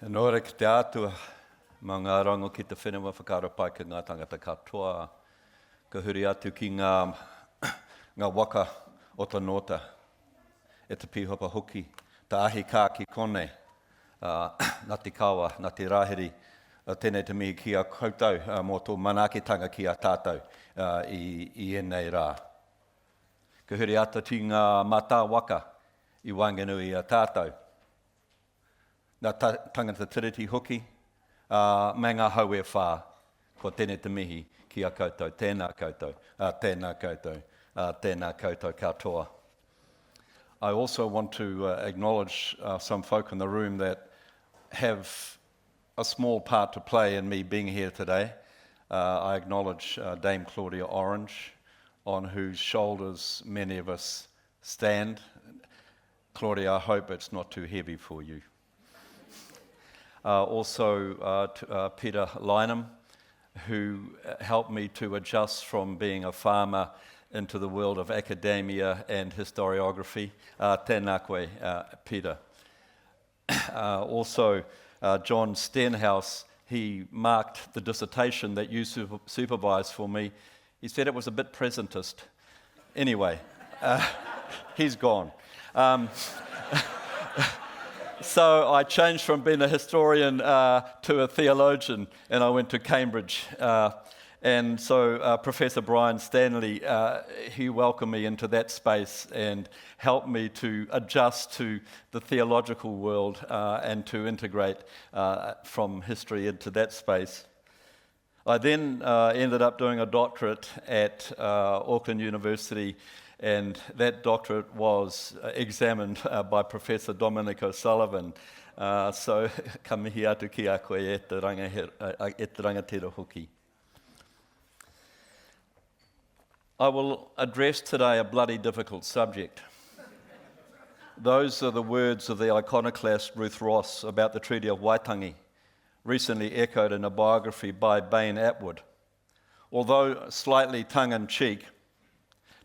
Nō reka te atua, mā ngā rango ki te whenua whakaropai ki ngā tangata katoa, ka huri atu ki ngā waka o ta nota, e te pihopa hoki, ta ahi kā ki kone, Ngāti Kawa, Ngāti Rahiri, tēnei te mihi ki a koutou, mō tō manaakitanga ki a tātou i ēnei rā. Ka huri atu ki ngā mata waka i Wanganui a tātou, Nā tangata tiriti hoki, me ngā haue whā, ko tēnei te mihi ki a koutou, tēnā koutou, tēnā koutou, tēnā koutou katoa. I also want to acknowledge some folk in the room that have a small part to play in me being here today. I acknowledge Dame Claudia Orange, on whose shoulders many of us stand. Claudia, I hope it's not too heavy for you. Also Peter Lynham, who helped me to adjust from being a farmer into the world of academia and historiography. Tēnā koe, Peter. Also John Stenhouse, he marked the dissertation that you supervised for me. He said it was a bit presentist. Anyway, he's gone. So I changed from being a historian to a theologian, and I went to Cambridge. And so Professor Brian Stanley, he welcomed me into that space and helped me to adjust to the theological world and to integrate from history into that space. I then ended up doing a doctorate at Auckland University, and that doctorate was examined by Professor Dominic O'Sullivan. So ka mihi atu ki a koe e te rangatira hoki. I will address today a bloody difficult subject. Those are the words of the iconoclast Ruth Ross about the Treaty of Waitangi, recently echoed in a biography by Bain Atwood. Although slightly tongue-in-cheek,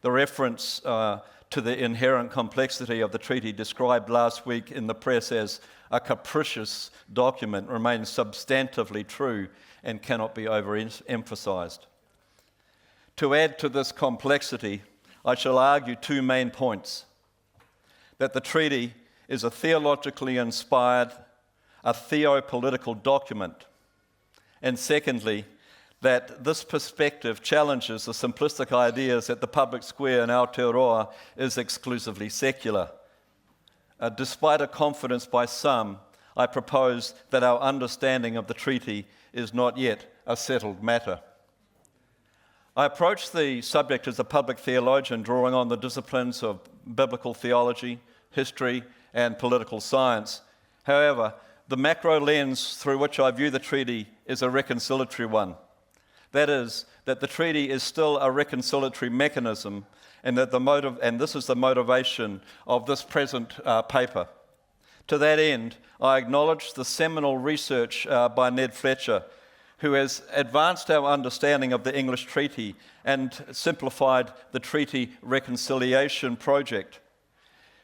the reference to the inherent complexity of the treaty described last week in the press as a capricious document remains substantively true and cannot be overemphasized. To add to this complexity, I shall argue two main points: that the treaty is a theologically inspired, a theopolitical document, and secondly, that this perspective challenges the simplistic ideas that the public square in Aotearoa is exclusively secular. Despite a confidence by some, I propose that our understanding of the treaty is not yet a settled matter. I approach the subject as a public theologian, drawing on the disciplines of biblical theology, history, and political science. However, the macro lens through which I view the treaty is a reconciliatory one. That is, that the treaty is still a reconciliatory mechanism, and that this is the motivation of this present paper. To that end, I acknowledge the seminal research by Ned Fletcher, who has advanced our understanding of the English treaty and simplified the treaty reconciliation project.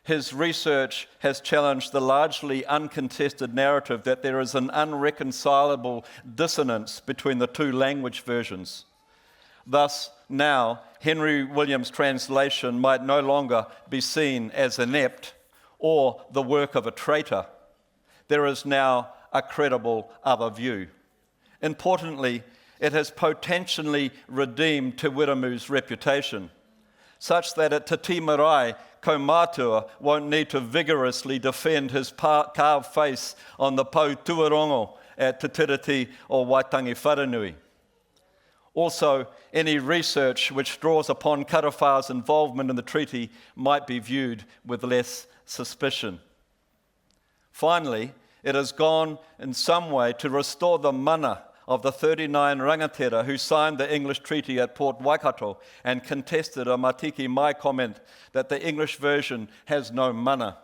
His research has challenged the largely uncontested narrative that there is an unreconcilable dissonance between the two language versions. Thus, now, Henry Williams' translation might no longer be seen as inept or the work of a traitor. There is now a credible other view. Importantly, it has potentially redeemed Te Wiramu's reputation, such that at Te Tīmarae, Kaumātua won't need to vigorously defend his carved face on the Pau Tuarongo at Te Tiriti or Waitangi Wharenui. Also, any research which draws upon Karawha's involvement in the treaty might be viewed with less suspicion. Finally, it has gone in some way to restore the mana of the 39 rangatira who signed the English treaty at Port Waikato and contested a Matiki Mai comment that the English version has no mana.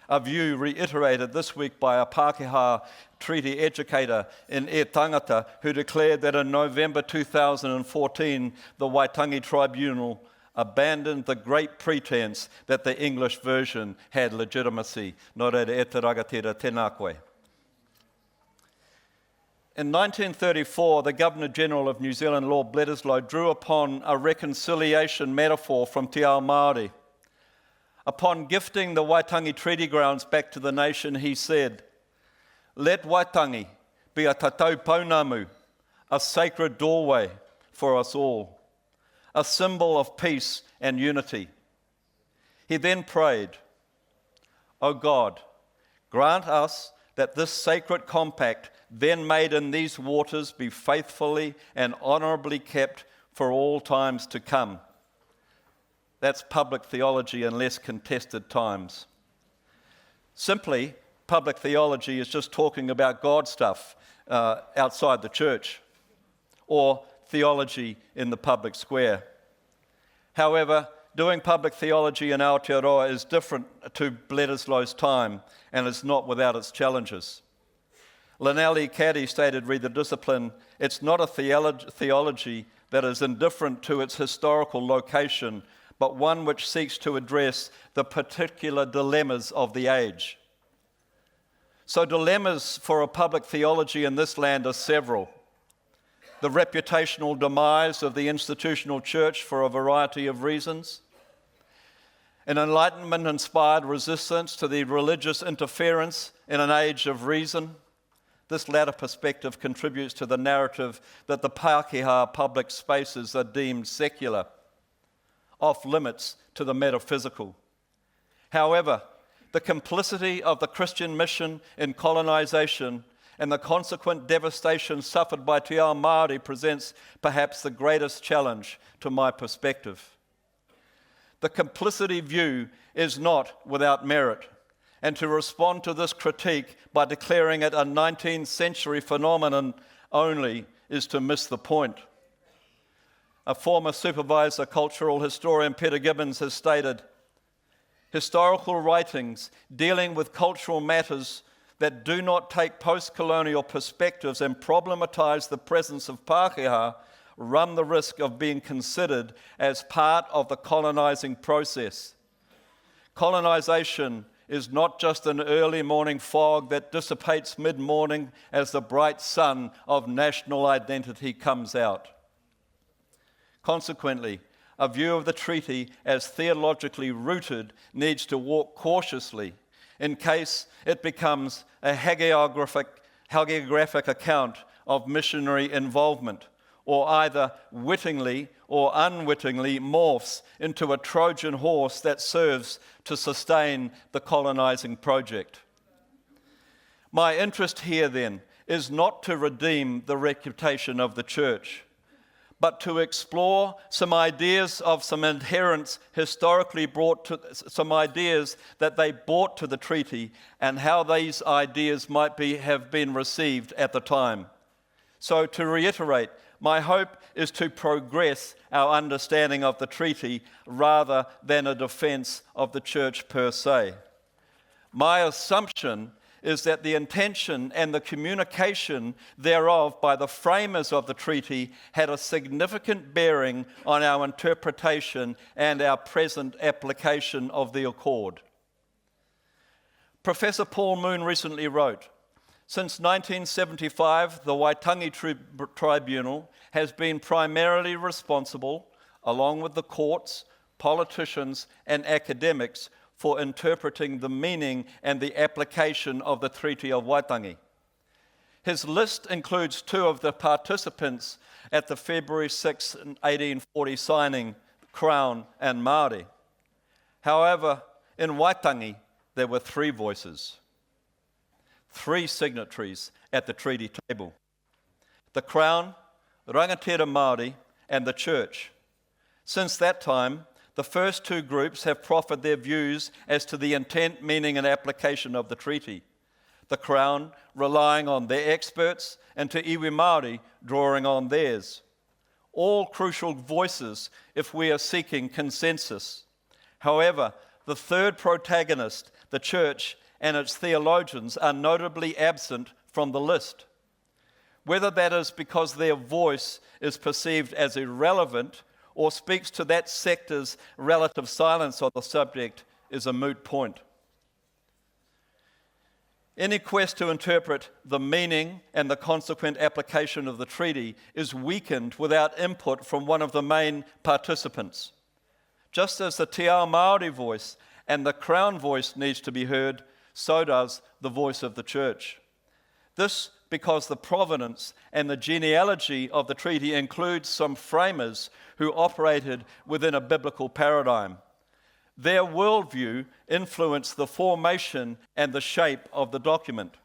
A view reiterated this week by a Pākehā treaty educator in E Tangata who declared that in November 2014 the Waitangi Tribunal abandoned the great pretense that the English version had legitimacy. Nō reira e te rangatira tēnā koe. In 1934, the Governor-General of New Zealand, Lord Bledisloe, drew upon a reconciliation metaphor from Te Ao Māori. Upon gifting the Waitangi treaty grounds back to the nation, he said, "Let Waitangi be a tatau pounamu, a sacred doorway for us all, a symbol of peace and unity." He then prayed, "O God, grant us that this sacred compact then made in these waters be faithfully and honourably kept for all times to come." That's public theology in less contested times. Simply, public theology is just talking about God stuff outside the church, or theology in the public square. However, doing public theology in Aotearoa is different to Bledisloe's time and is not without its challenges. Llanelli Caddy stated, read the discipline, "It's not a theology that is indifferent to its historical location, but one which seeks to address the particular dilemmas of the age." So dilemmas for a public theology in this land are several. The reputational demise of the institutional church for a variety of reasons, an Enlightenment-inspired resistance to the religious interference in an age of reason. This latter perspective contributes to the narrative that the Pākehā public spaces are deemed secular, off limits to the metaphysical. However, the complicity of the Christian mission in colonisation and the consequent devastation suffered by Te Ao Māori presents perhaps the greatest challenge to my perspective. The complicity view is not without merit, and to respond to this critique by declaring it a 19th century phenomenon only is to miss the point. A former supervisor cultural historian, Peter Gibbons, has stated, "Historical writings dealing with cultural matters that do not take post-colonial perspectives and problematise the presence of Pākehā run the risk of being considered as part of the colonising process. Colonisation is not just an early morning fog that dissipates mid-morning as the bright sun of national identity comes out. Consequently, a view of the treaty as theologically rooted needs to walk cautiously in case it becomes a hagiographic account of missionary involvement, or either wittingly or unwittingly morphs into a Trojan horse that serves to sustain the colonising project. My interest here then is not to redeem the reputation of the church, but to explore some ideas of some adherents historically some ideas that they brought to the treaty and how these ideas might have been received at the time. So to reiterate, my hope is to progress our understanding of the treaty rather than a defence of the church per se. My assumption is that the intention and the communication thereof by the framers of the treaty had a significant bearing on our interpretation and our present application of the accord. Professor Paul Moon recently wrote, "Since 1975, the Waitangi Tribunal has been primarily responsible, along with the courts, politicians, and academics, for interpreting the meaning and the application of the Treaty of Waitangi." His list includes two of the participants at the February 6, 1840 signing, Crown and Māori. However, in Waitangi, there were three voices, three signatories at the treaty table: the Crown, Rangatira Māori, and the Church. Since that time, the first two groups have proffered their views as to the intent, meaning, and application of the treaty. The Crown relying on their experts, and Te Iwi Māori drawing on theirs. All crucial voices if we are seeking consensus. However, the third protagonist, the Church and its theologians, are notably absent from the list. Whether that is because their voice is perceived as irrelevant or speaks to that sector's relative silence on the subject is a moot point. Any quest to interpret the meaning and the consequent application of the treaty is weakened without input from one of the main participants. Just as the Te Ao Māori voice and the Crown voice needs to be heard, so does the voice of the Church. This because the provenance and the genealogy of the treaty includes some framers who operated within a biblical paradigm. Their worldview influenced the formation and the shape of the document.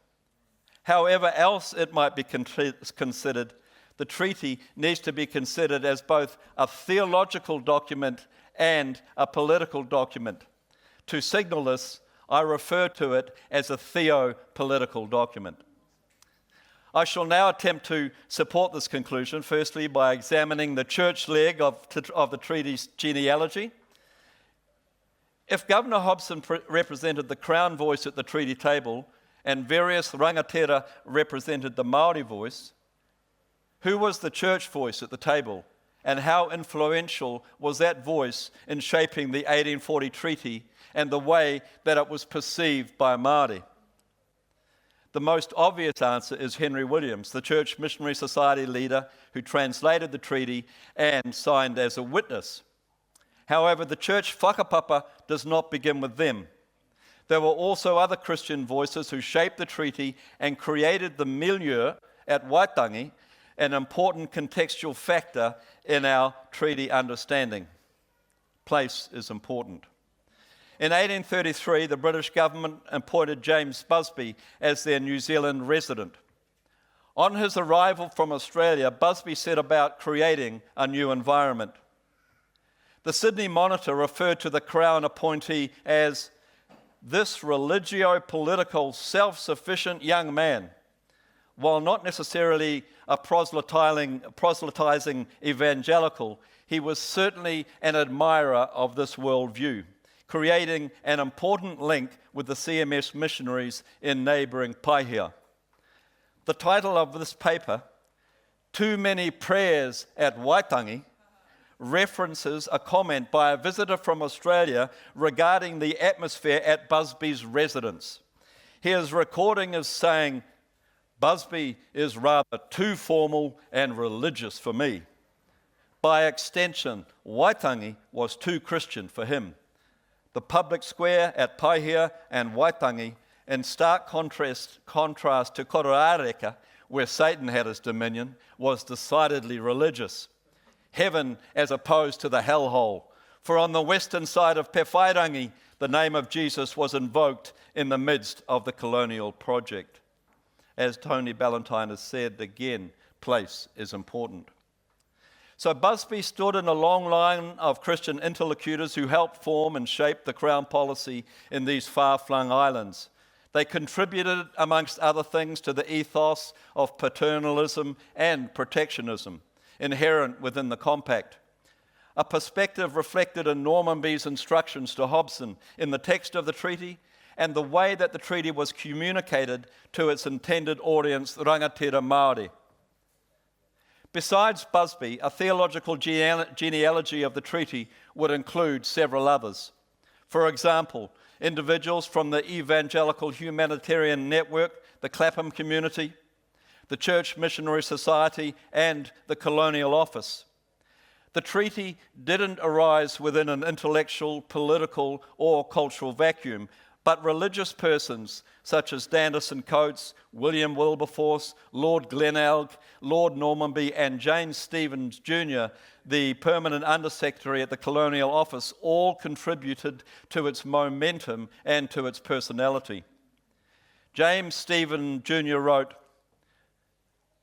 However else it might be considered, the treaty needs to be considered as both a theological document and a political document. To signal this, I refer to it as a theo-political document. I shall now attempt to support this conclusion, firstly by examining the church leg of the treaty's genealogy. If Governor Hobson represented the Crown voice at the treaty table and various rangatira represented the Māori voice, who was the church voice at the table, and how influential was that voice in shaping the 1840 treaty and the way that it was perceived by Māori? The most obvious answer is Henry Williams, the Church Missionary Society leader who translated the treaty and signed as a witness. However, the church whakapapa does not begin with them. There were also other Christian voices who shaped the treaty and created the milieu at Waitangi, an important contextual factor in our treaty understanding. Place is important. In 1833, the British government appointed James Busby as their New Zealand resident. On his arrival from Australia, Busby set about creating a new environment. The Sydney Monitor referred to the Crown appointee as this religio-political, self-sufficient young man. While not necessarily a proselytizing evangelical, he was certainly an admirer of this worldview, creating an important link with the CMS missionaries in neighbouring Paihia. The title of this paper, Too Many Prayers at Waitangi, references a comment by a visitor from Australia regarding the atmosphere at Busby's residence. His recording is saying, Busby is rather too formal and religious for me. By extension, Waitangi was too Christian for him. The public square at Paihia and Waitangi, in stark contrast to Kororareka, where Satan had his dominion, was decidedly religious. Heaven as opposed to the hellhole. For on the western side of Pewhairangi, the name of Jesus was invoked in the midst of the colonial project. As Tony Ballantyne has said again, place is important. So Busby stood in a long line of Christian interlocutors who helped form and shape the Crown policy in these far-flung islands. They contributed, amongst other things, to the ethos of paternalism and protectionism inherent within the compact. A perspective reflected in Normanby's instructions to Hobson in the text of the treaty and the way that the treaty was communicated to its intended audience, rangatira Māori. Besides Busby, a theological genealogy of the treaty would include several others. For example, individuals from the Evangelical Humanitarian Network, the Clapham Community, the Church Missionary Society, and the Colonial Office. The treaty didn't arise within an intellectual, political, or cultural vacuum, but religious persons such as Danderson Coates, William Wilberforce, Lord Glenelg, Lord Normanby, and James Stephens Jr., the permanent undersecretary at the Colonial Office, all contributed to its momentum and to its personality. James Stephens Jr. wrote,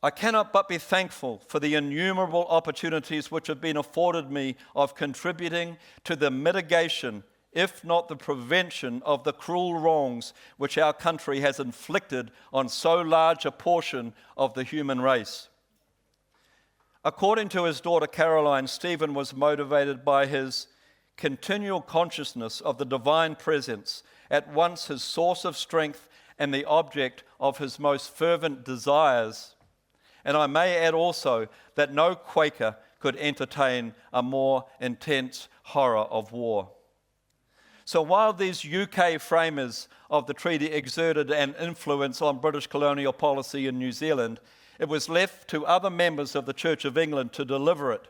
I cannot but be thankful for the innumerable opportunities which have been afforded me of contributing to the mitigation, if not the prevention, of the cruel wrongs which our country has inflicted on so large a portion of the human race. According to his daughter Caroline, Stephen was motivated by his continual consciousness of the divine presence, at once his source of strength and the object of his most fervent desires. And I may add also that no Quaker could entertain a more intense horror of war. So while these UK framers of the treaty exerted an influence on British colonial policy in New Zealand, it was left to other members of the Church of England to deliver it.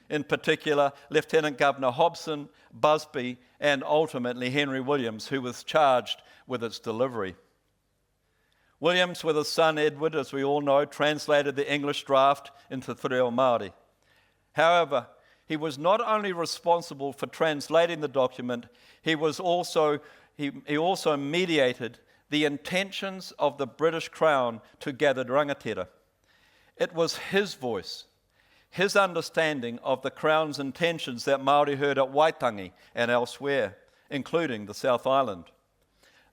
In particular, Lieutenant Governor Hobson, Busby, and ultimately Henry Williams, who was charged with its delivery. Williams, with his son Edward, as we all know, translated the English draft into Te Reo Māori. However, he was not only responsible for translating the document, he also mediated the intentions of the British Crown to gathered rangatira. It was his voice, his understanding of the Crown's intentions that Māori heard at Waitangi and elsewhere, including the South Island.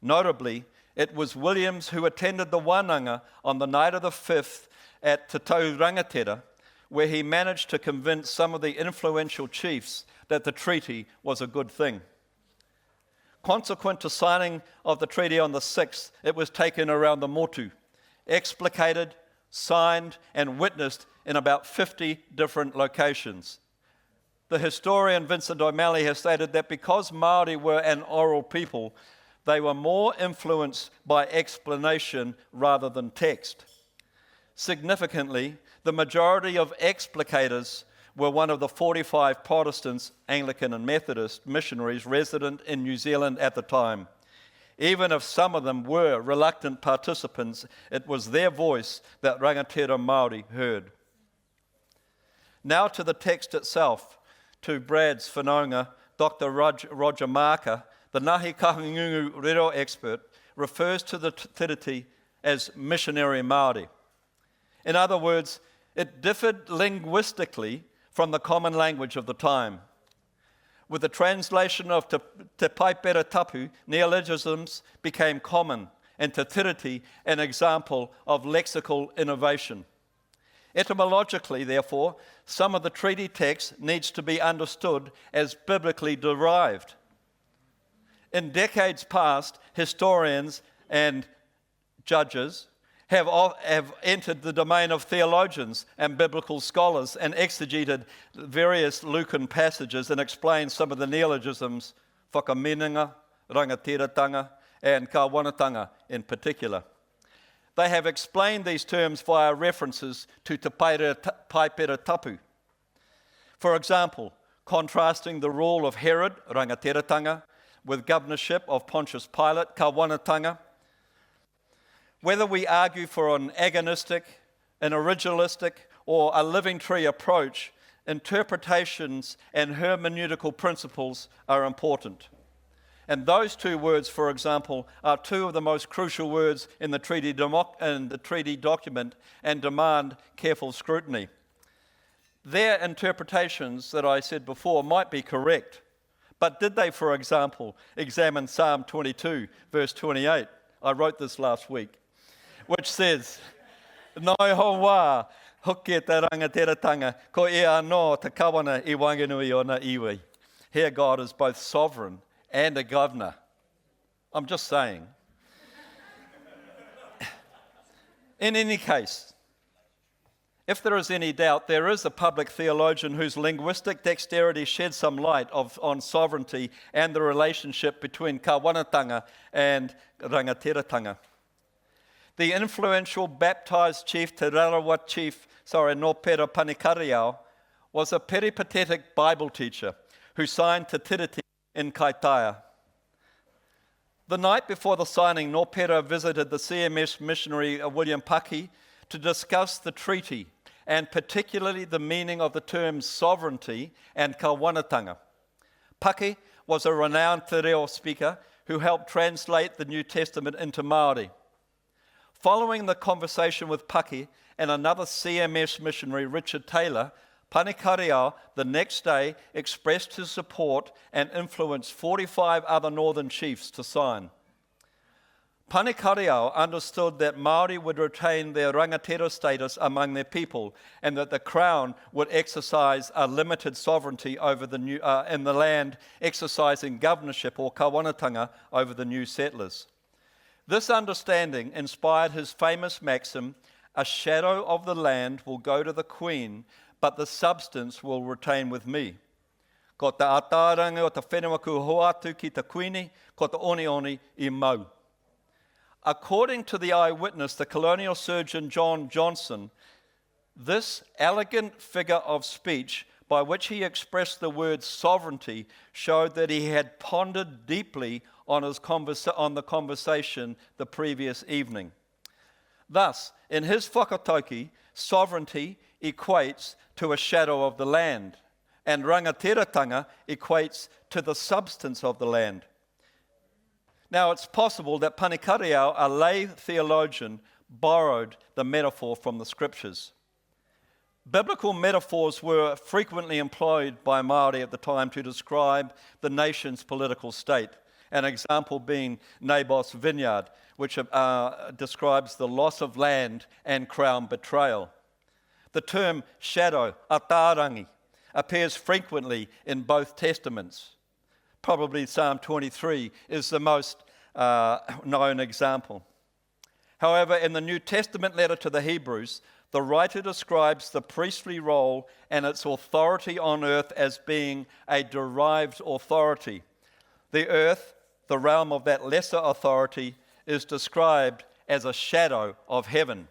Notably, it was Williams who attended the Wānanga on the night of the 5th at Te Tau Rangatira, where he managed to convince some of the influential chiefs that the treaty was a good thing. Consequent to signing of the treaty on the 6th, it was taken around the motu, explicated, signed, and witnessed in about 50 different locations. The historian Vincent O'Malley has stated that because Māori were an oral people, they were more influenced by explanation rather than text. Significantly, the majority of explicators were one of the 45 Protestants, Anglican and Methodist missionaries resident in New Zealand at the time. Even if some of them were reluctant participants, it was their voice that rangatira Māori heard. Now to the text itself, to Brad's whanaunga, Dr. Roger Marker, the Ngahi Kahungungu Rero expert, refers to the tiriti as missionary Māori. In other words, it differed linguistically from the common language of the time. With the translation of Te Paipera Tapu, neologisms became common, and Te Tiriti an example of lexical innovation. Etymologically, therefore, some of the treaty text needs to be understood as biblically derived. In decades past, historians and judges have entered the domain of theologians and biblical scholars and exegeted various Lucan passages and explained some of the neologisms, whakameninga, rangatiratanga, and kawanatanga in particular. They have explained these terms via references to Te Paipera Tapu. For example, contrasting the rule of Herod, rangatiratanga, with governorship of Pontius Pilate, kawanatanga. Whether we argue for an agonistic, an originalistic, or a living tree approach, interpretations and hermeneutical principles are important. And those two words, for example, are two of the most crucial words in the treaty document and demand careful scrutiny. Their interpretations that I said before might be correct, but did they, for example, examine Psalm 22, verse 28? I wrote this last week, which says, "Noi ho wā, hoke te rangatiratanga, ko e anō te kawana I wanganui o na iwi." Here God is both sovereign and a governor. I'm just saying. In any case, if there is any doubt, there is a public theologian whose linguistic dexterity sheds some light on sovereignty and the relationship between kawanatanga and rangatiratanga. The influential baptized chief, Te Rarawa chief, Nōpera Panikariao, was a peripatetic Bible teacher who signed Te Tiriti in Kaitaia. The night before the signing, Nōpera visited the CMS missionary William Paki to discuss the treaty and particularly the meaning of the terms sovereignty and kawanatanga. Paki was a renowned te reo speaker who helped translate the New Testament into Māori. Following the conversation with Paki and another CMS missionary, Richard Taylor, Panikariao the next day expressed his support and influenced 45 other northern chiefs to sign. Panikariao understood that Māori would retain their rangatira status among their people and that the Crown would exercise a limited sovereignty over in the land, exercising governorship or kawanatanga over the new settlers. This understanding inspired his famous maxim, "A shadow of the land will go to the Queen, but the substance will retain with me." Ko te ātārangi o te whenua ku hoatu ki te kuini, ko te oni I mau. According to the eyewitness, the colonial surgeon John Johnson, this elegant figure of speech by which he expressed the word sovereignty showed that he had pondered deeply on the conversation the previous evening. Thus, in his whakatauki, sovereignty equates to a shadow of the land, and rangatiratanga equates to the substance of the land. Now, it's possible that Panikariau, a lay theologian, borrowed the metaphor from the scriptures. Biblical metaphors were frequently employed by Māori at the time to describe the nation's political state. An example being Naboth's vineyard, which describes the loss of land and crown betrayal. The term shadow, ātārangi, appears frequently in both testaments. Probably Psalm 23 is the most known example. However, in the New Testament letter to the Hebrews, the writer describes the priestly role and its authority on earth as being a derived authority. The earth, the realm of that lesser authority, is described as a shadow of heaven,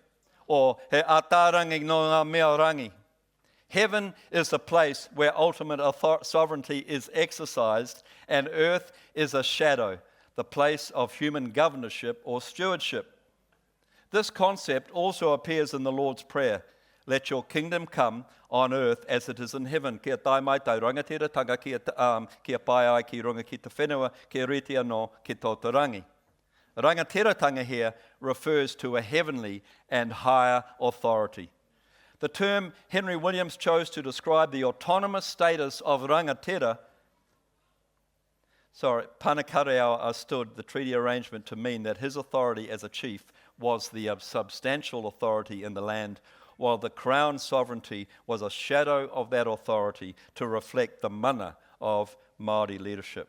or he ātārangi no ngā mea rangi. Heaven is the place where ultimate sovereignty is exercised, and earth is a shadow, the place of human governorship or stewardship. This concept also appears in the Lord's Prayer. Let your kingdom come on earth as it is in heaven. Kia tai mai tai rangatiratanga kia pai ai ki runga ki te whenua, kia reti anō ki tō te rangi. Rangatiratanga here refers to a heavenly and higher authority. The term Henry Williams chose to describe the autonomous status of rangatira, Panikariau understood the treaty arrangement to mean that his authority as a chief was the substantial authority in the land, while the crown sovereignty was a shadow of that authority to reflect the mana of Māori leadership.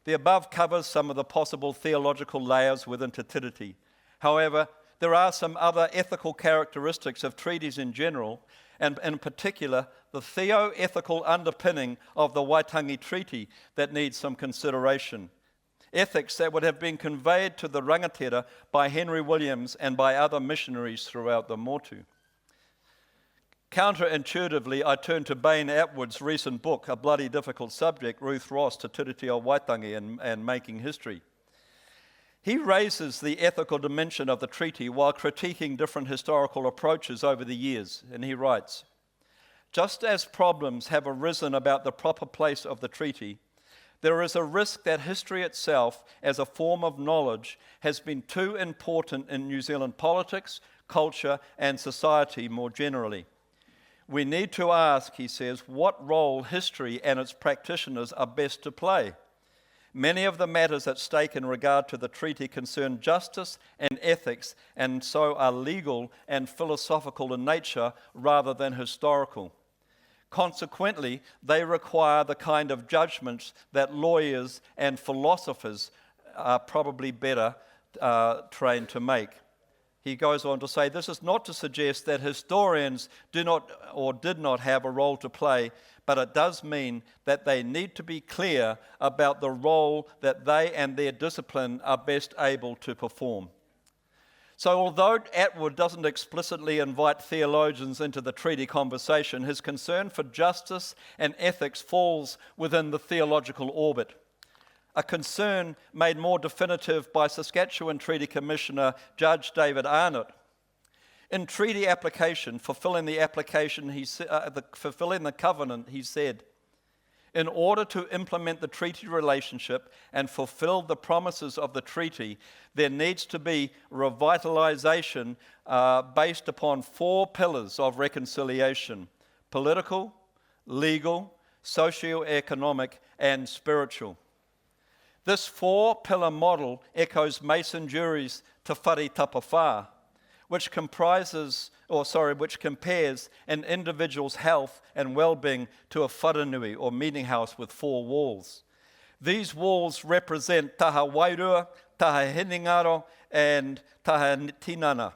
The above covers some of the possible theological layers within Te Tiriti. However, there are some other ethical characteristics of treaties in general, and in particular, the theo-ethical underpinning of the Waitangi Treaty that needs some consideration. Ethics that would have been conveyed to the rangatira by Henry Williams and by other missionaries throughout the Motu. Counterintuitively, I turn to Bain Atwood's recent book, A Bloody Difficult Subject, Ruth Ross, to Treaty of Waitangi and Making History. He raises the ethical dimension of the treaty while critiquing different historical approaches over the years, and he writes, just as problems have arisen about the proper place of the treaty, there is a risk that history itself, as a form of knowledge, has been too important in New Zealand politics, culture, and society more generally. We need to ask, he says, what role history and its practitioners are best to play. Many of the matters at stake in regard to the treaty concern justice and ethics, and so are legal and philosophical in nature rather than historical. Consequently, they require the kind of judgments that lawyers and philosophers are probably better trained to make. He goes on to say, this is not to suggest that historians do not or did not have a role to play, but it does mean that they need to be clear about the role that they and their discipline are best able to perform. So although Atwood doesn't explicitly invite theologians into the treaty conversation, his concern for justice and ethics falls within the theological orbit. A concern made more definitive by Saskatchewan Treaty Commissioner Judge David Arnott. In treaty application, fulfilling the covenant, he said, in order to implement the treaty relationship and fulfill the promises of the treaty, there needs to be revitalization based upon 4 pillars of reconciliation: political, legal, socio-economic, and spiritual. This 4-pillar model echoes Mason Jury's Te Whare Tapawha, which compares an individual's health and well-being to a wharenui or meeting house with 4 walls. These walls represent taha wairua, taha hiningaro, and taha tinana,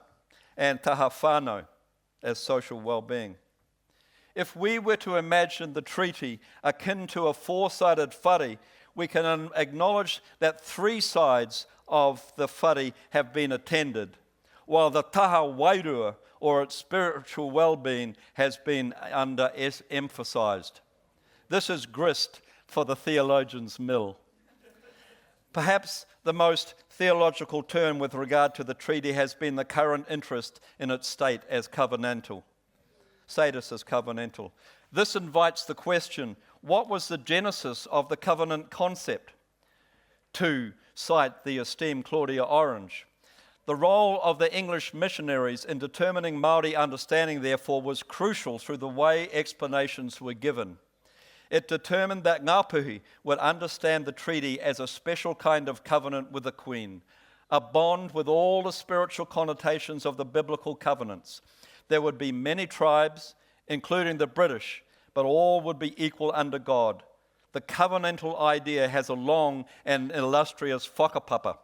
and taha whānau as social well-being. If we were to imagine the treaty akin to a four-sided whare, we can acknowledge that three sides of the whare have been attended, while the taha wairua, or its spiritual well-being, has been emphasised. This is grist for the theologian's mill. Perhaps the most theological term with regard to the treaty has been the current interest in its status as covenantal. This invites the question, what was the genesis of the covenant concept? To cite the esteemed Claudia Orange, the role of the English missionaries in determining Māori understanding, therefore, was crucial through the way explanations were given. It determined that Ngāpuhi would understand the treaty as a special kind of covenant with the Queen, a bond with all the spiritual connotations of the biblical covenants. There would be many tribes, including the British, but all would be equal under God. The covenantal idea has a long and illustrious whakapapa.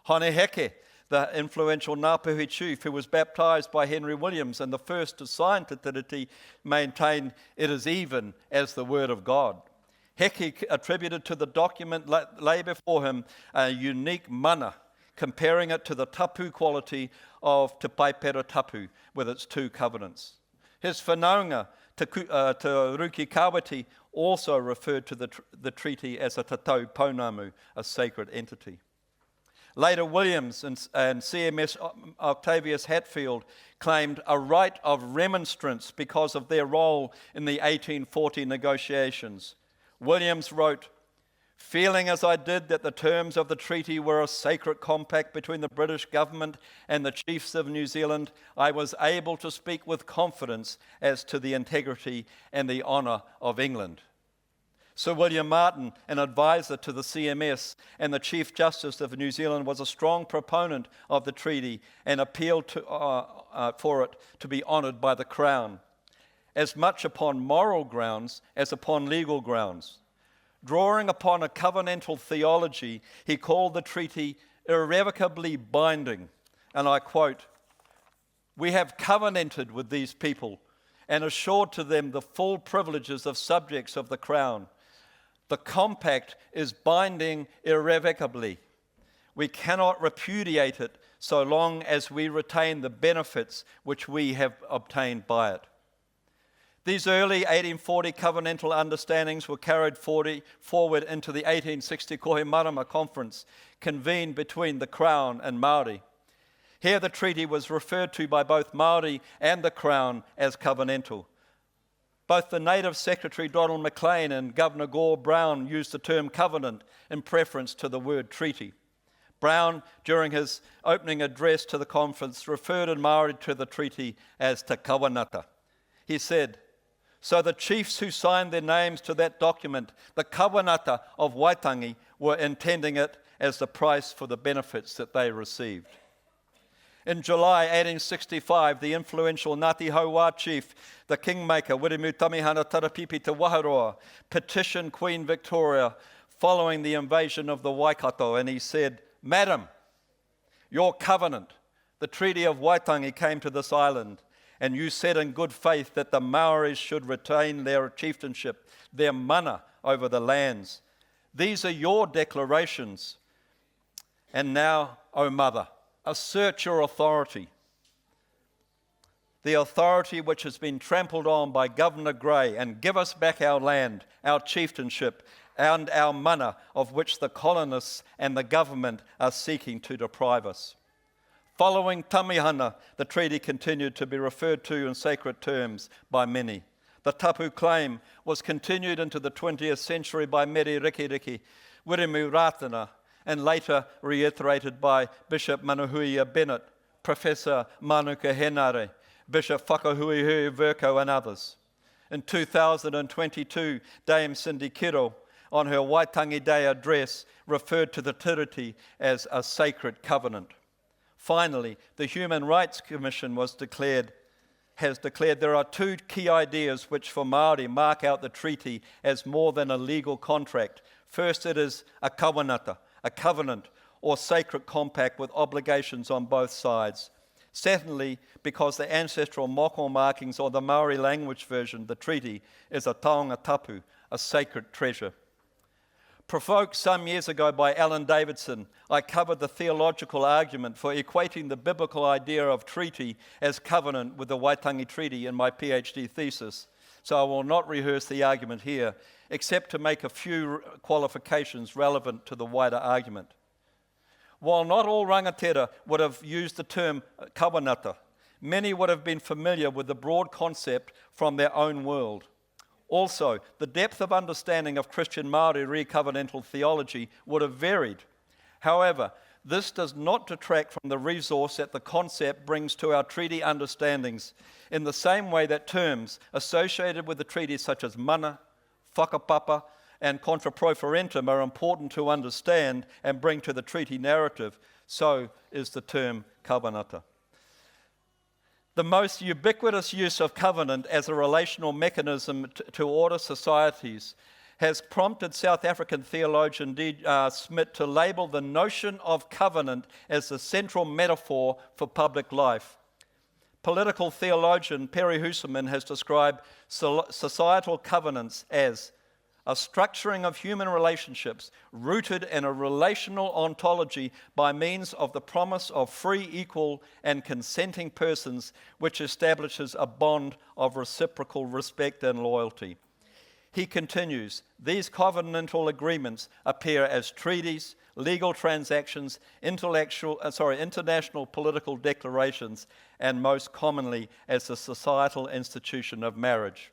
Hone Heke, the influential Ngāpuhi chief who was baptised by Henry Williams and the first to sign Te Tiriti, maintained it is even as the word of God. Heke attributed to the document lay before him a unique mana, comparing it to the tapu quality of Te Paipera tapu with its two covenants. His whanaunga, Te Ruki Kawati, also referred to the treaty as a tatau pounamu, a sacred entity. Later, Williams and CMS Octavius Hatfield claimed a right of remonstrance because of their role in the 1840 negotiations. Williams wrote, "Feeling as I did that the terms of the treaty were a sacred compact between the British government and the chiefs of New Zealand, I was able to speak with confidence as to the integrity and the honour of England." Sir William Martin, an advisor to the CMS and the Chief Justice of New Zealand, was a strong proponent of the treaty and appealed for it to be honoured by the Crown, as much upon moral grounds as upon legal grounds. Drawing upon a covenantal theology, he called the treaty irrevocably binding, and I quote, "We have covenanted with these people and assured to them the full privileges of subjects of the Crown. The compact is binding irrevocably. We cannot repudiate it so long as we retain the benefits which we have obtained by it." These early 1840 covenantal understandings were carried forward into the 1860 Kohimarama Conference, convened between the Crown and Māori. Here the treaty was referred to by both Māori and the Crown as covenantal. Both the native secretary Donald Maclean and Governor Gore Brown used the term covenant in preference to the word treaty. Brown, during his opening address to the conference, referred in Māori to the treaty as te kawanata. He said, "So the chiefs who signed their names to that document, the kawanata of Waitangi, were intending it as the price for the benefits that they received." In July 1865, the influential Ngāti Hauā chief, the kingmaker Wiremu Tamihana Tarapipi Te Waharoa, petitioned Queen Victoria following the invasion of the Waikato, and he said, "Madam, your covenant, the Treaty of Waitangi, came to this island, and you said in good faith that the Maoris should retain their chieftainship, their mana over the lands. These are your declarations. And now, O Mother, assert your authority, the authority which has been trampled on by Governor Grey, and give us back our land, our chieftainship, and our mana of which the colonists and the government are seeking to deprive us." Following Tamihana, the treaty continued to be referred to in sacred terms by many. The tapu claim was continued into the 20th century by Mere Rikiriki, Wiremu Ratana, and later reiterated by Bishop Manuhuia Bennett, Professor Manuka Henare, Bishop Whakahuihui Verco, and others. In 2022, Dame Cindy Kiro, on her Waitangi Day address, referred to the tiriti as a sacred covenant. Finally, the Human Rights Commission has declared there are two key ideas which for Māori mark out the treaty as more than a legal contract. First, it is a kawanata, a covenant or sacred compact with obligations on both sides. Secondly, because the ancestral moko markings or the Māori language version, the treaty, is a taonga tapu, a sacred treasure. Provoked some years ago by Alan Davidson, I covered the theological argument for equating the biblical idea of treaty as covenant with the Waitangi Treaty in my PhD thesis, so I will not rehearse the argument here, except to make a few qualifications relevant to the wider argument. While not all rangatira would have used the term kawanata, many would have been familiar with the broad concept from their own world. Also, the depth of understanding of Christian Māori re-covenantal theology would have varied. However, this does not detract from the resource that the concept brings to our treaty understandings, in the same way that terms associated with the treaty such as mana, whakapapa, and contra proferentum are important to understand and bring to the treaty narrative, so is the term kawanata. The most ubiquitous use of covenant as a relational mechanism to order societies has prompted South African theologian Smith to label the notion of covenant as the central metaphor for public life. Political theologian Perry Husserman has described societal covenants as a structuring of human relationships rooted in a relational ontology by means of the promise of free, equal, and consenting persons, which establishes a bond of reciprocal respect and loyalty. He continues, these covenantal agreements appear as treaties, legal transactions, international political declarations, and most commonly as the societal institution of marriage.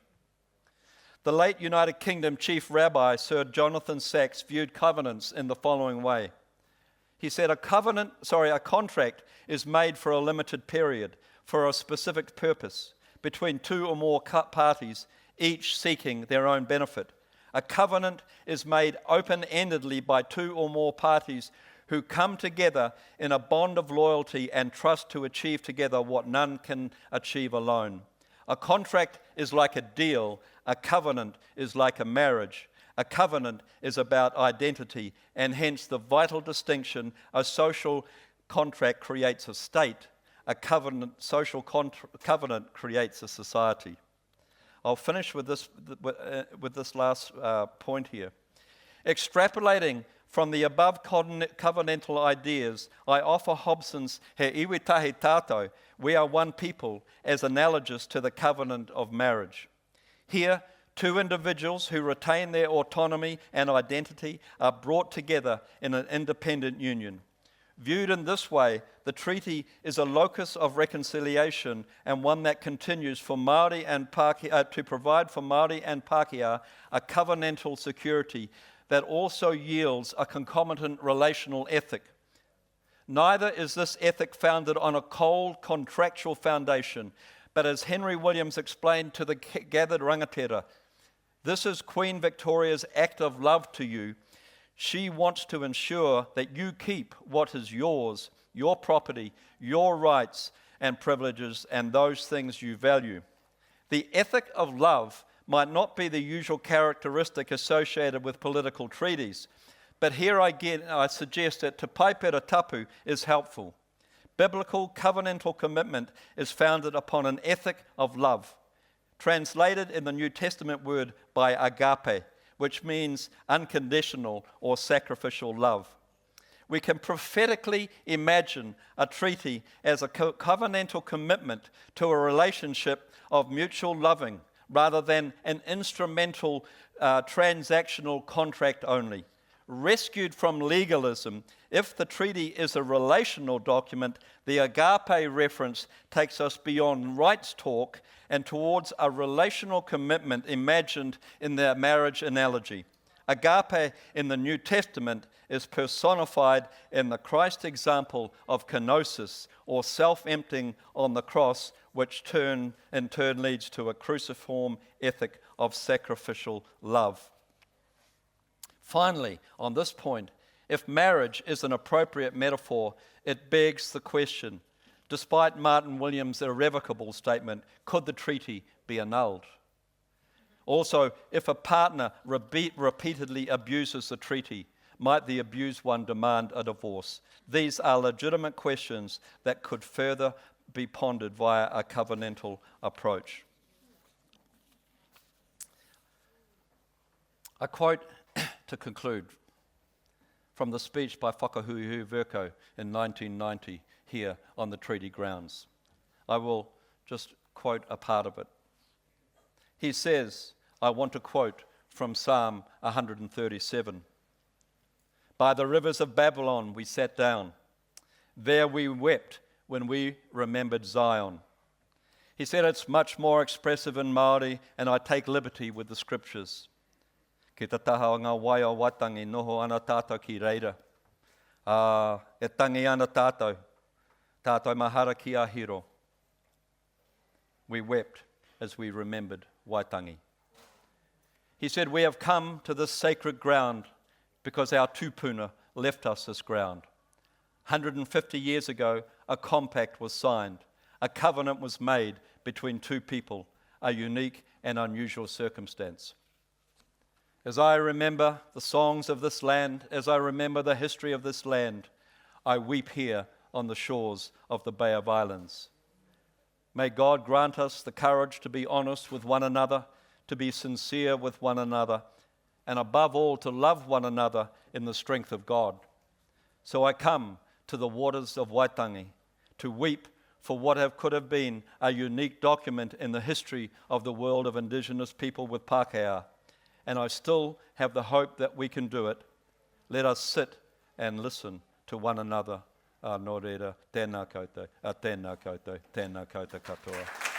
The late United Kingdom Chief Rabbi, Sir Jonathan Sacks, viewed covenants in the following way. He said, a contract is made for a limited period, for a specific purpose, between two or more parties, each seeking their own benefit. A covenant is made open-endedly by two or more parties who come together in a bond of loyalty and trust to achieve together what none can achieve alone. A contract is like a deal. A covenant is like a marriage. A covenant is about identity, and hence the vital distinction: a social contract creates a state. A social covenant creates a society. I'll finish with this last point here. Extrapolating from the above covenantal ideas, I offer Hobson's He iwi tahi tātou, we are one people, as analogous to the covenant of marriage. Here, two individuals who retain their autonomy and identity are brought together in an independent union. Viewed in this way, the treaty is a locus of reconciliation and one that continues for Māori and Pākehā, to provide for Māori and Pākehā a covenantal security that also yields a concomitant relational ethic. Neither is this ethic founded on a cold contractual foundation, but as Henry Williams explained to the gathered rangatira, this is Queen Victoria's act of love to you. She wants to ensure that you keep what is yours, your property, your rights and privileges, and those things you value. The ethic of love might not be the usual characteristic associated with political treaties, but here I suggest that te paipera tapu is helpful. Biblical covenantal commitment is founded upon an ethic of love, translated in the New Testament word by agape, which means unconditional or sacrificial love. We can prophetically imagine a treaty as a covenantal commitment to a relationship of mutual loving, rather than an instrumental transactional contract only. Rescued from legalism, if the treaty is a relational document, the agape reference takes us beyond rights talk and towards a relational commitment imagined in the marriage analogy. Agape in the New Testament is personified in the Christ example of kenosis, or self-emptying on the cross, which in turn leads to a cruciform ethic of sacrificial love. Finally, on this point, if marriage is an appropriate metaphor, it begs the question, despite Martin Williams' irrevocable statement, could the treaty be annulled? Also, if a partner repeatedly abuses the treaty, might the abused one demand a divorce? These are legitimate questions that could further be pondered via a covenantal approach. A quote to conclude from the speech by Whakahuihu Verko in 1990 here on the treaty grounds. I will just quote a part of it. He says, I want to quote from Psalm 137. By the rivers of Babylon we sat down. There we wept when we remembered Zion. He said it's much more expressive in Māori, and I take liberty with the scriptures. Ki te taha o ngā wai o Waitangi noho ana tātou ki reira. E tangi ana tātou, tātou mahara ki ahiro. We wept as we remembered Waitangi. He said, we have come to this sacred ground because our tupuna left us this ground. 150 years ago, a compact was signed. A covenant was made between two people, a unique and unusual circumstance. As I remember the songs of this land, as I remember the history of this land, I weep here on the shores of the Bay of Islands. May God grant us the courage to be honest with one another, to be sincere with one another, and above all to love one another in the strength of God. So I come to the waters of Waitangi to weep for what could have been a unique document in the history of the world of Indigenous people with Pākehā. And I still have the hope that we can do it. Let us sit and listen to one another. Nō reira, tēnā koutou, tēnā koutou, tēnā koutou katoa.